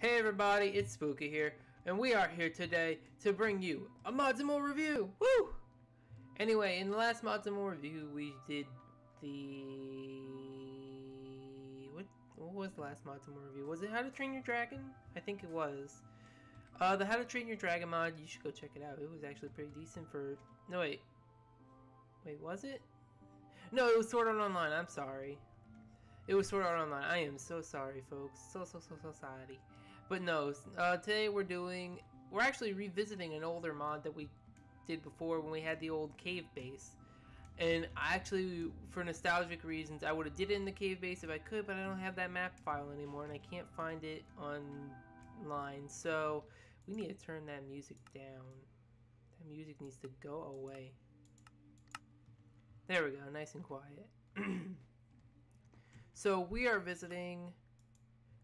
Hey everybody, it's Spooky here, and we are here today to bring you a Mods and More review! Woo! Anyway, in the last Mods and More review, we did the... What was the last Mods and More review? Was it How to Train Your Dragon? I think it was. The How to Train Your Dragon mod, you should go check it out. It was actually pretty decent for... No, wait. Wait, was it? No, it was Sword Art Online, I'm sorry. It was Sword Art Online. I am so sorry, folks. So sorry. But no, today we're actually revisiting an older mod that we did before when we had the old cave base. And I actually, for nostalgic reasons, I would have did it in the cave base if I could, but I don't have that map file anymore, and I can't find it online. So we need to turn that music down. That music needs to go away. There we go, nice and quiet. So we are visiting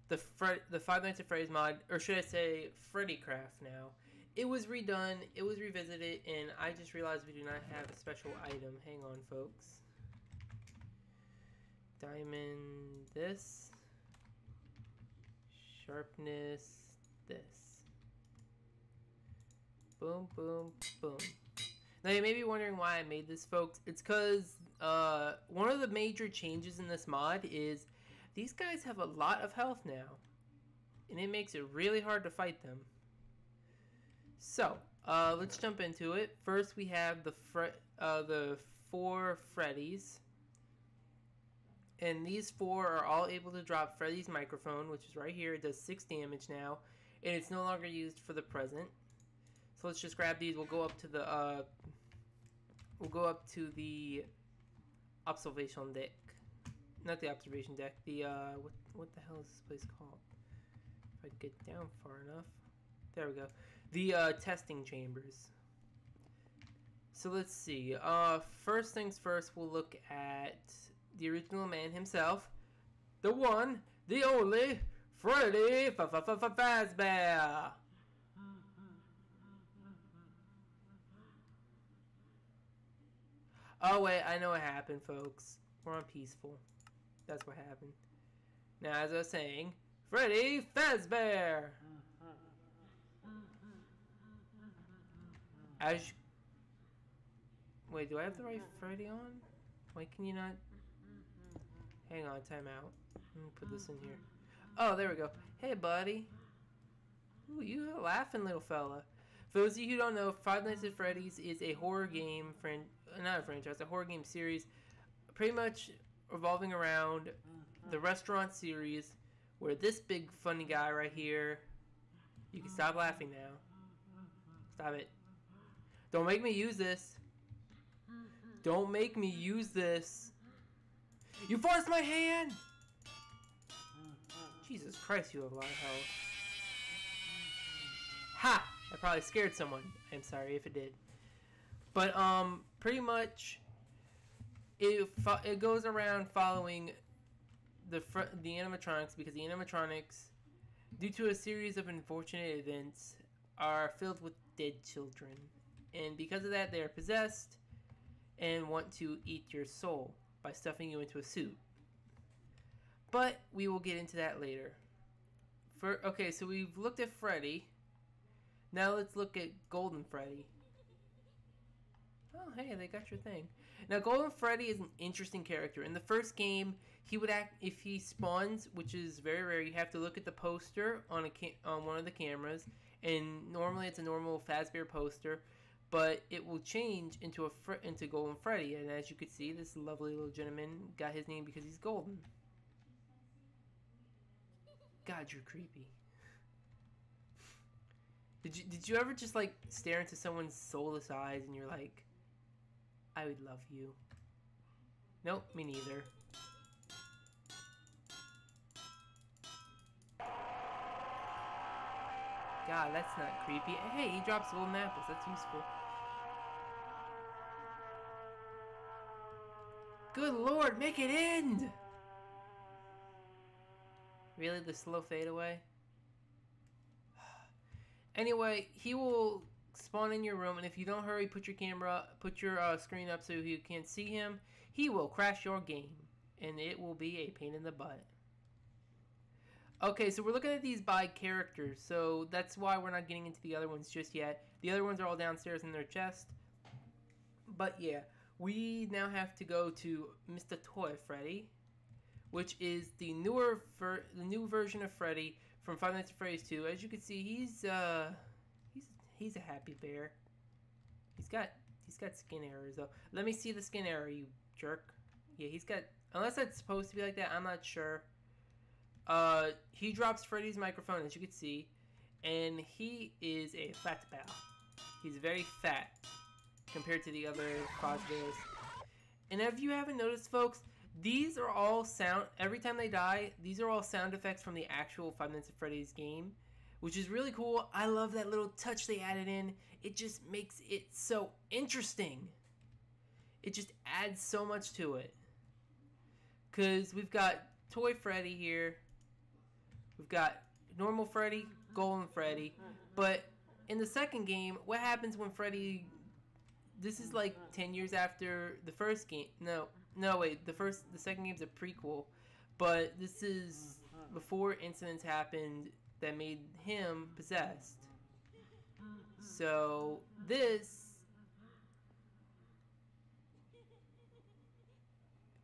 the Five Nights at Freddy's mod, or should I say Freddy Craft now. It was redone, it was revisited, and I just realized we do not have a special item. Hang on, folks. Diamond this. Sharpness this. Boom, boom, boom. Now you may be wondering why I made this, folks. It's because one of the major changes in this mod is these guys have a lot of health now, and it makes it really hard to fight them. So let's jump into it. First, we have the four Freddys, and these four are all able to drop Freddy's microphone, which is right here. It does 6 damage now, and it's no longer used for the present. So let's just grab these. We'll go up to the observation deck. Not the observation deck. The what the hell is this place called? If I get down far enough. There we go. The testing chambers. So let's see. First things first, we'll look at the original man himself. The one, the only Freddy Fazbear. Oh wait, I know what happened, folks. We're on peaceful. That's what happened. Now, as I was saying, Freddy Fazbear. Wait, do I have the right Freddy on? Why can you not? Hang on, time out. Let me put this in here. Oh, there we go. Hey, buddy. Ooh, you laughing, little fella. For those of you who don't know, Five Nights at Freddy's is a horror game, not a franchise, a horror game series, pretty much revolving around the restaurant series, where this big funny guy right here, you can stop laughing now. Stop it. Don't make me use this. Don't make me use this. You forced my hand! Jesus Christ, you have a lot of health. Ha! I probably scared someone. I'm sorry if it did. But pretty much it goes around following the animatronics, because the animatronics, due to a series of unfortunate events, are filled with dead children, and because of that they are possessed and want to eat your soul by stuffing you into a suit. But we will get into that later. Okay, so we've looked at Freddy. Now let's look at Golden Freddy. Oh, hey, they got your thing. Now, Golden Freddy is an interesting character. In the first game, he would act, if he spawns, which is very rare, you have to look at the poster on one of the cameras, and normally it's a normal Fazbear poster, but it will change into Golden Freddy, and as you can see, this lovely little gentleman got his name because he's golden. God, you're creepy. Did you ever just like stare into someone's soulless eyes and you're like, I would love you? Nope, me neither. God, that's not creepy. Hey, he drops golden apples. That's useful. Good Lord, make it end! Really, the slow fade away? Anyway, he will spawn in your room, and if you don't hurry, put your screen up so you can't see him, he will crash your game, and it will be a pain in the butt. Okay, so we're looking at these by characters, so that's why we're not getting into the other ones just yet. The other ones are all downstairs in their chest. But yeah, we now have to go to Mr. Toy Freddy, which is the new version of Freddy from Five Nights at Freddy's 2. As you can see, he's a happy bear. He's got skin errors though. Let me see the skin error, you jerk. Yeah, he's got, unless that's supposed to be like that, I'm not sure. He drops Freddy's microphone, as you can see, and he is a fat bear. He's very fat compared to the other Fozbears. And if you haven't noticed, folks, these are all sound, every time they die, these are all sound effects from the actual Five Nights at Freddy's game, which is really cool. I love that little touch they added in. It just makes it so interesting. It just adds so much to it. Because we've got Toy Freddy here. We've got normal Freddy, Golden Freddy. But in the second game, what happens when Freddy... This is like 10 years after the first game. No, wait. The second game's a prequel. But this is before incidents happened that made him possessed. So, this...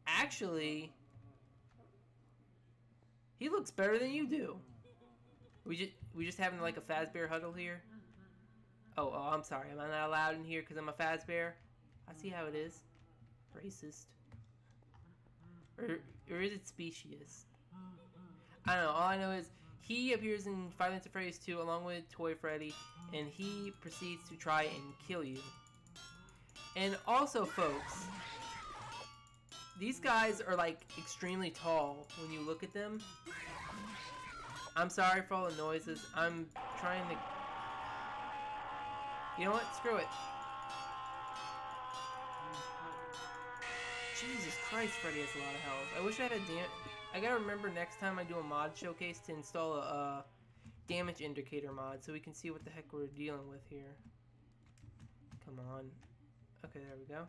Actually... He looks better than you do. We just having like a Fazbear huddle here. Oh, I'm sorry. Am I not allowed in here because I'm a Fazbear? I see how it is. Racist. Or is it specious? I don't know. All I know is he appears in Five Nights at Freddy's 2 along with Toy Freddy, and he proceeds to try and kill you. And also, folks, these guys are like extremely tall when you look at them. I'm sorry for all the noises. I'm trying to... You know what? Screw it. Jesus Christ, Freddy has a lot of health. I wish I had a I gotta remember next time I do a mod showcase to install a damage indicator mod so we can see what the heck we're dealing with here. Come on. Okay, there we go.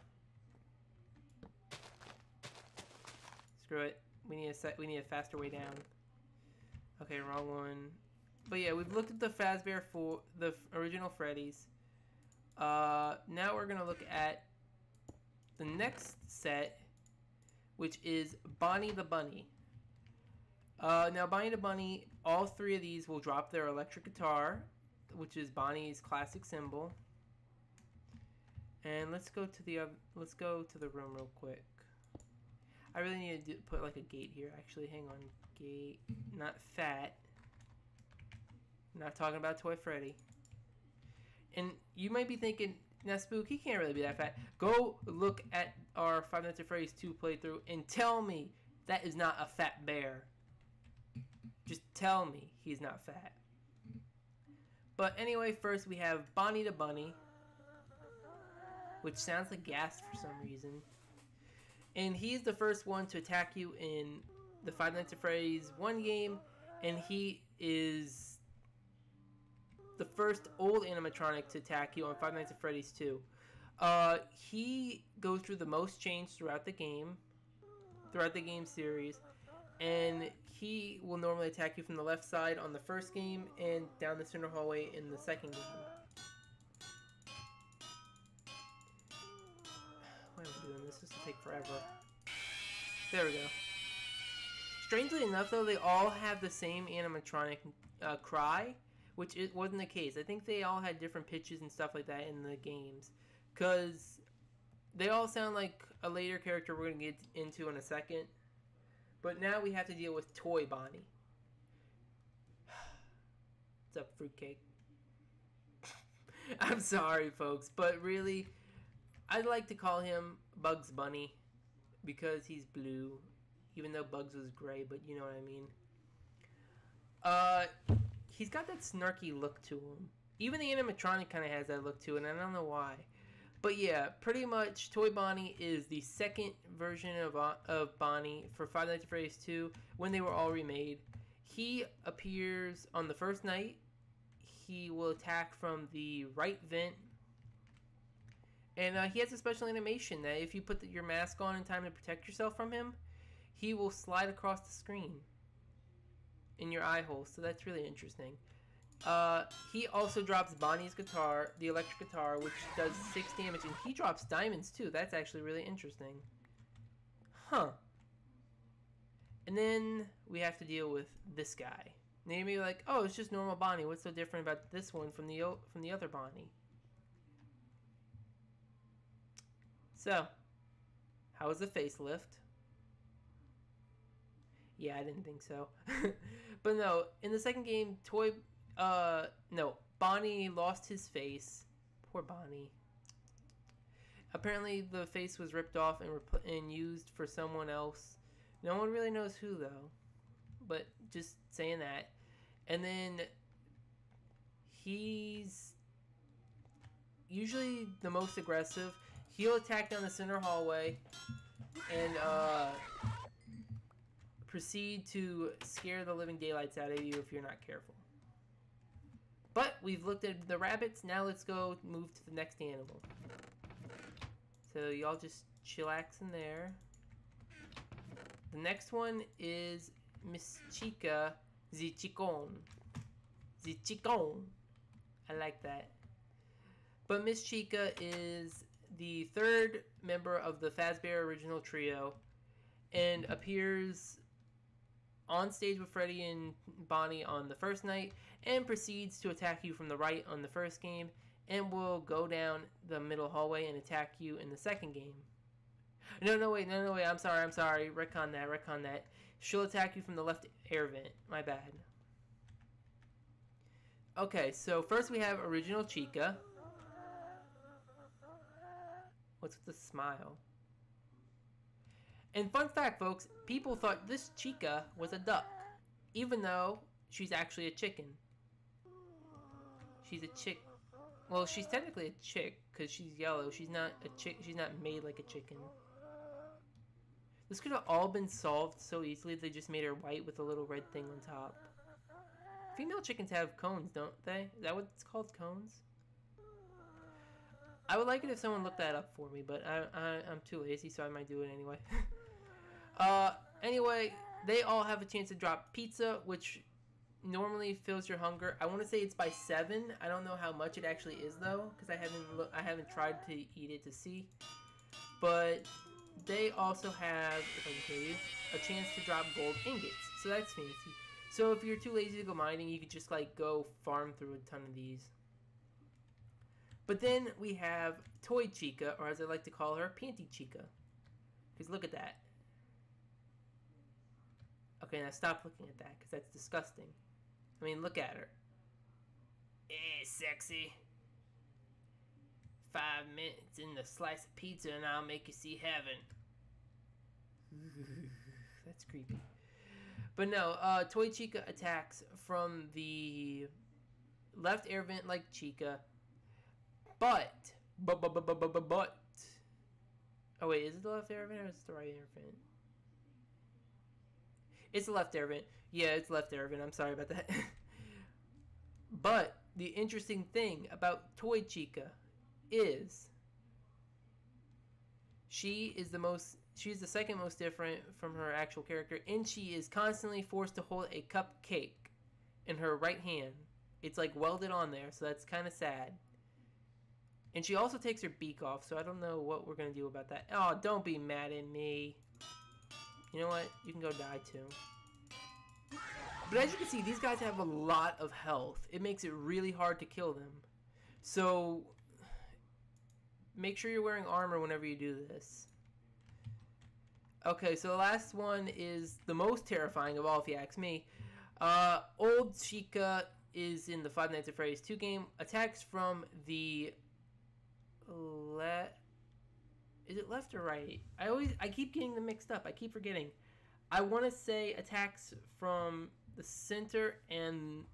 Screw it. We need a faster way down. Okay, wrong one. But yeah, we've looked at the Fazbear for the original Freddy's. Now we're gonna look at the next set, which is Bonnie the Bunny. Now Bonnie the Bunny, all three of these will drop their electric guitar, which is Bonnie's classic symbol. And let's go to the room real quick. I really need to put like a gate here. Actually, hang on, gate, not fat. I'm not talking about Toy Freddy. And you might be thinking, now Spook, he can't really be that fat. Go look at our Five Nights at Freddy's 2 playthrough and tell me that is not a fat bear. Just tell me he's not fat. But anyway, first we have Bonnie the Bunny, which sounds like gas for some reason. And he's the first one to attack you in the Five Nights at Freddy's 1 game, and he is the first old animatronic to attack you on Five Nights at Freddy's 2. He goes through the most change throughout the game series, and he will normally attack you from the left side on the first game and down the center hallway in the second game. Why am I doing this? This will take forever. There we go. Strangely enough, though, they all have the same animatronic cry, which it wasn't the case. I think they all had different pitches and stuff like that in the games, because they all sound like a later character we're going to get into in a second. But now we have to deal with Toy Bonnie. What's up, fruitcake? I'm sorry, folks, but really, I'd like to call him Bugs Bunny because he's blue, even though Bugs was gray, but you know what I mean. He's got that snarky look to him. Even the animatronic kind of has that look to it, and I don't know why. But yeah, pretty much Toy Bonnie is the second version of Bonnie for Five Nights at Freddy's 2 when they were all remade. He appears on the first night. He will attack from the right vent. And he has a special animation that if you put your mask on in time to protect yourself from him, he will slide across the screen. in your eye hole, so that's really interesting. He also drops Bonnie's guitar, the electric guitar, which does 6 damage, and he drops diamonds too. That's actually really interesting. Huh. And then we have to deal with this guy. And you may be like, oh, it's just normal Bonnie. What's so different about this one from the other Bonnie? So, how was the facelift? Yeah, I didn't think so. But no, in the second game, Bonnie lost his face. Poor Bonnie. Apparently, the face was ripped off and used for someone else. No one really knows who, though. But just saying that. And then he's usually the most aggressive. He'll attack down the center hallway and proceed to scare the living daylights out of you if you're not careful. But we've looked at the rabbits. Now let's go move to the next animal. So y'all just chillax in there. The next one is Miss Chica the Chicon. The Chicon. I like that. But Miss Chica is the third member of the Fazbear original trio and appears on stage with Freddy and Bonnie on the first night and proceeds to attack you from the right on the first game and will go down the middle hallway and attack you in the second game. No, wait, I'm sorry. Retcon that. She'll attack you from the left air vent. My bad. Okay, so first we have original Chica. What's with the smile? And fun fact, folks, people thought this Chica was a duck, even though she's actually a chicken. She's a chick. Well, she's technically a chick because she's yellow. She's not a chick. She's not made like a chicken. This could have all been solved so easily if they just made her white with a little red thing on top. Female chickens have cones, don't they? Is that what it's called, cones? I would like it if someone looked that up for me, but I'm too lazy, so I might do it anyway. Anyway, they all have a chance to drop pizza, which normally fills your hunger. I want to say it's by 7. I don't know how much it actually is though, because I haven't tried to eat it to see. But they also have, if I can tell you, a chance to drop gold ingots. So that's fancy. So if you're too lazy to go mining, you could just like go farm through a ton of these. But then we have Toy Chica, or as I like to call her, Panty Chica. Because look at that. Okay, now stop looking at that, because that's disgusting. I mean, look at her. Hey, sexy. 5 minutes in the slice of pizza and I'll make you see heaven. That's creepy. But no, Toy Chica attacks from the left air vent like Chica. But. Oh wait, is it the left air vent or is it the right air vent? It's the left air vent. Yeah, it's left air vent. I'm sorry about that. But the interesting thing about Toy Chica is she's the second most different from her actual character, and she is constantly forced to hold a cupcake in her right hand. It's like welded on there, so that's kind of sad. And she also takes her beak off, so I don't know what we're going to do about that. Oh, don't be mad at me. You know what? You can go die too. But as you can see, these guys have a lot of health. It makes it really hard to kill them. So make sure you're wearing armor whenever you do this. Okay, so the last one is the most terrifying of all, if you ask me. Old Chica is in the Five Nights at Freddy's 2 game. Attacks from the is it left or right? I keep getting them mixed up. I keep forgetting. I want to say attacks from the center and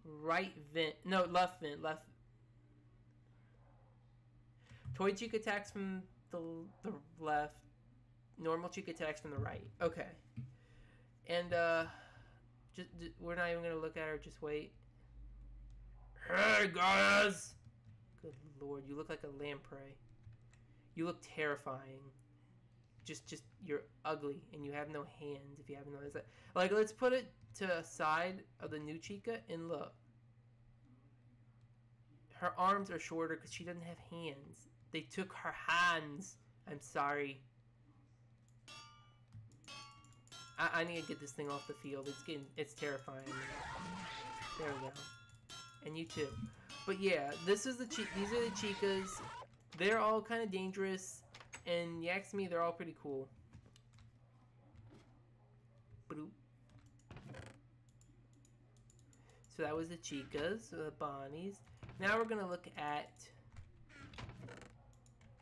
right vent. No, left vent. Left. Toy Chica attacks from the left. Normal Chica attacks from the right. Okay. And just we're not even gonna look at her. Just wait. Hey guys! Good lord, you look like a lamprey. You look terrifying. Just you're ugly and you have no hands. If you haven't noticed that, like let's put it to the side of the new Chica and look. Her arms are shorter because she doesn't have hands. They took her hands. I'm sorry. I need to get this thing off the field. It's terrifying. There we go. And you too. But yeah, these are the Chicas. They're all kind of dangerous, and you ask me, they're all pretty cool. Bloop. So that was the Chicas, the Bonnies. Now we're gonna look at.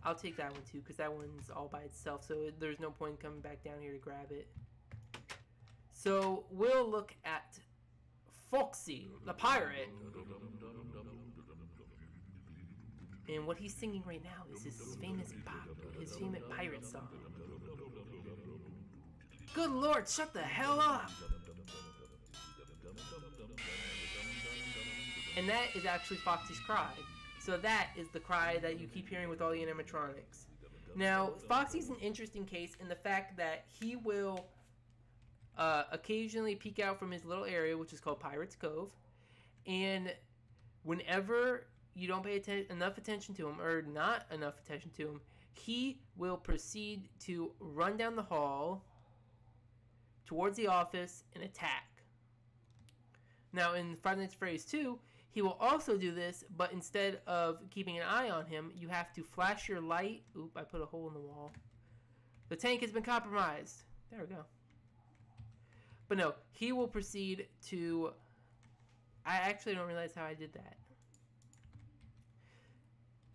I'll take that one too, because that one's all by itself, so there's no point in coming back down here to grab it. So we'll look at Foxy, the pirate. And what he's singing right now is his famous pirate song. Good Lord, shut the hell up! And that is actually Foxy's cry. So that is the cry that you keep hearing with all the animatronics. Now, Foxy's an interesting case in the fact that he will occasionally peek out from his little area, which is called Pirate's Cove, and whenever you don't pay enough attention to him, or not enough attention to him, he will proceed to run down the hall towards the office and attack. Now, in Five Nights at Freddy's 2, he will also do this, but instead of keeping an eye on him, you have to flash your light. Oop, I put a hole in the wall. The tank has been compromised. There we go. But no, he will proceed to... I actually don't realize how I did that.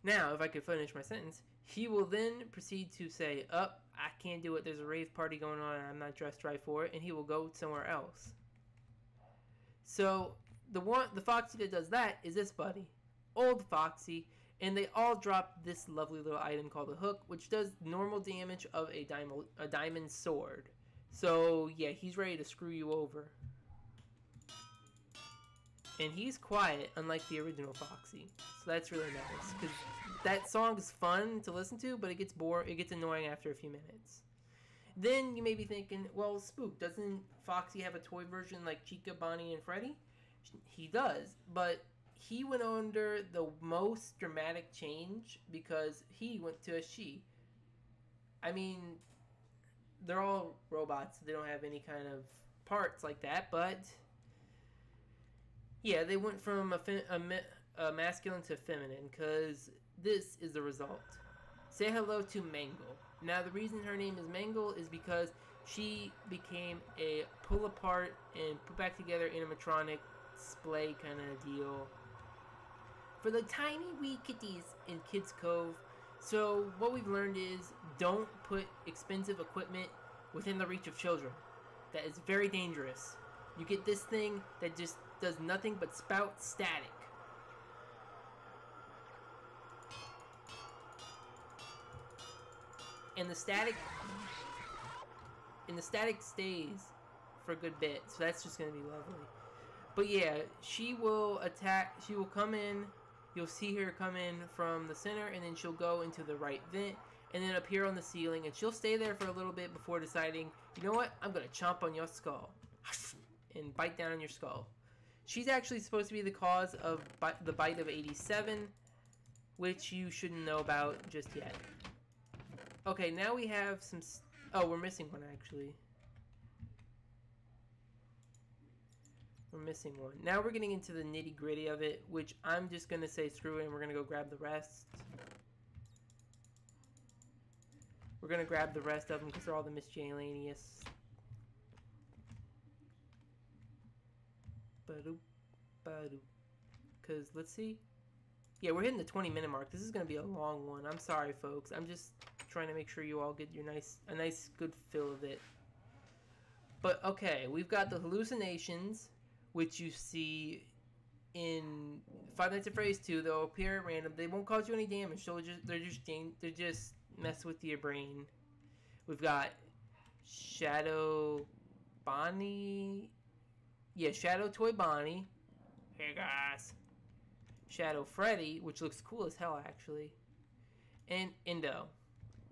Now, if I could finish my sentence, he will then proceed to say, I can't do it, there's a rave party going on and I'm not dressed right for it, and he will go somewhere else. So, the Foxy that does that is this buddy, Old Foxy, and they all drop this lovely little item called a hook, which does normal damage of a diamond sword. So, yeah, he's ready to screw you over. And he's quiet, unlike the original Foxy. So that's really nice, because that song is fun to listen to, but it gets annoying after a few minutes. Then you may be thinking, well, Spook, doesn't Foxy have a toy version like Chica, Bonnie, and Freddy? He does, but he went under the most dramatic change because he went to a she. I mean, they're all robots. They don't have any kind of parts like that, but yeah, they went from a masculine to feminine because this is the result. Say hello to Mangle. Now, the reason her name is Mangle is because she became a pull apart and put back together animatronic splay kind of deal for the tiny wee kitties in Kids Cove. So what we've learned is don't put expensive equipment within the reach of children. That is very dangerous. You get this thing that just does nothing but spout static. And the static stays for a good bit, so that's just gonna be lovely. But yeah, she will attack. She will come in. You'll see her come in from the center, and then she'll go into the right vent, and then appear on the ceiling, and she'll stay there for a little bit before deciding, you know what, I'm gonna chomp on your skull and bite down on your skull. She's actually supposed to be the cause of the bite of 87, which you shouldn't know about just yet. Okay, now we have some... Oh, we're missing one, actually. We're missing one. Now we're getting into the nitty-gritty of it, which I'm just going to say screw it, and we're going to go grab the rest. We're going to grab the rest of them because they're all the miscellaneous. Because, let's see. Yeah, we're hitting the 20-minute mark. This is going to be a long one. I'm sorry, folks. I'm just trying to make sure you all get your a nice, good fill of it. But, okay, we've got the hallucinations, which you see in Five Nights at Freddy's 2. They'll appear at random. They won't cause you any damage. So they're just mess with your brain. We've got Shadow Bonnie. Yeah, Shadow Toy Bonnie. Hey, guys. Shadow Freddy, which looks cool as hell, actually. And Indo.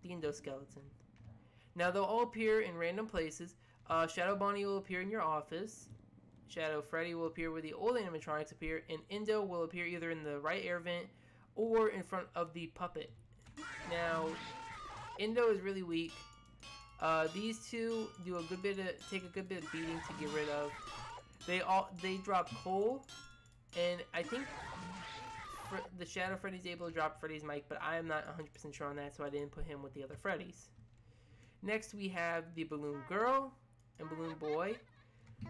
The Indo skeleton. Now, they'll all appear in random places. Shadow Bonnie will appear in your office. Shadow Freddy will appear where the old animatronics appear, and Indo will appear either in the right air vent or in front of the puppet. Now, Indo is really weak. These two do take a good bit of beating to get rid of. They drop coal, and I think the Shadow Freddy's able to drop Freddy's mic, but I am not 100% sure on that, so I didn't put him with the other Freddys. Next, we have the Balloon Girl and Balloon Boy.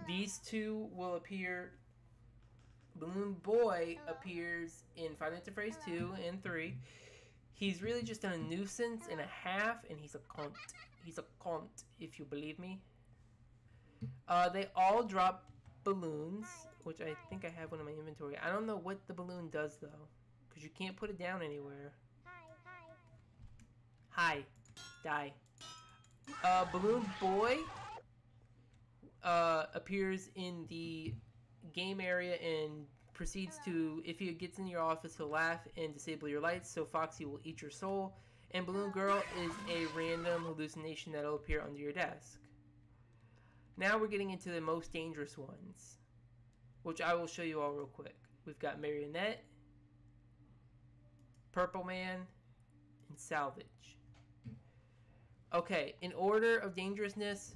These two will appear. Balloon Boy appears in Five Nights at Freddy's 2 and 3. He's really just a nuisance and a half, and he's a cunt. He's a cunt, if you believe me. They all drop balloons, which I think I have one in my inventory. I don't know what the balloon does, though, because you can't put it down anywhere. Hi. Die. Balloon Boy appears in the game area and proceeds to, if he gets in your office, he'll laugh and disable your lights, so Foxy will eat your soul. And Balloon Girl is a random hallucination that'll appear under your desk. Now we're getting into the most dangerous ones, which I will show you all real quick. We've got Marionette, Purple Man, and Salvage. Okay, in order of dangerousness,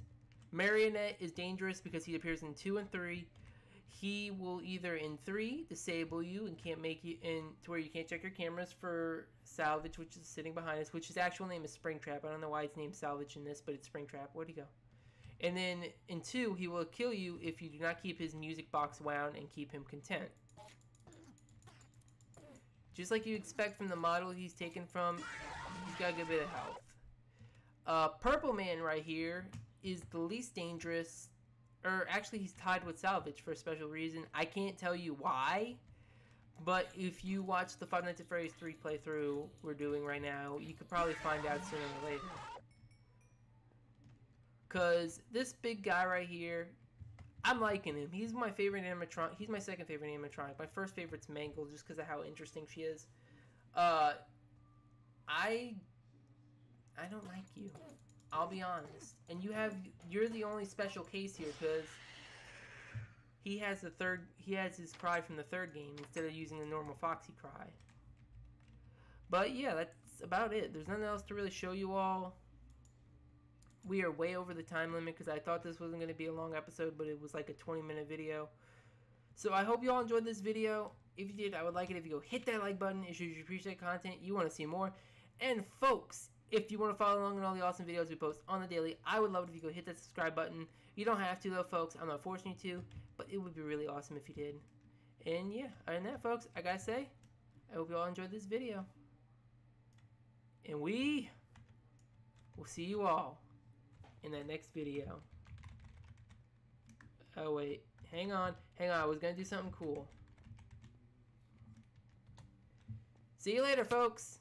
Marionette is dangerous because he appears in 2 and 3. He will either in 3 disable you and can't make you in to where you can't check your cameras for Salvage, which is sitting behind us, which his actual name is Springtrap. I don't know why it's named Salvage in this, but it's Springtrap. Where'd he go? And then in 2, he will kill you if you do not keep his music box wound and keep him content. Just like you expect from the model he's taken from, he's got a good bit of health. Purple Man right here is the least dangerous, or actually he's tied with Salvage for a special reason. I can't tell you why, but if you watch the Five Nights at Freddy's 3 playthrough we're doing right now, you could probably find out sooner or later. Because this big guy right here, I'm liking him. He's my favorite animatronic. He's my second favorite animatronic. My first favorite's Mangle, just because of how interesting she is. I don't like you. I'll be honest. And you're the only special case here, because he has his cry from the third game instead of using the normal Foxy cry. But yeah, that's about it. There's nothing else to really show you all. We are way over the time limit because I thought this wasn't going to be a long episode, but it was like a 20-minute video. So I hope you all enjoyed this video. If you did, I would like it if you go hit that like button. It shows you appreciate content, you want to see more. And folks, if you want to follow along on all the awesome videos we post on the daily, I would love it if you go hit that subscribe button. You don't have to though, folks. I'm not forcing you to, but it would be really awesome if you did. And yeah, other than that, folks, I gotta say, I hope you all enjoyed this video. And we will see you all in that next video. Oh wait, hang on, I was gonna do something cool. See you later, folks.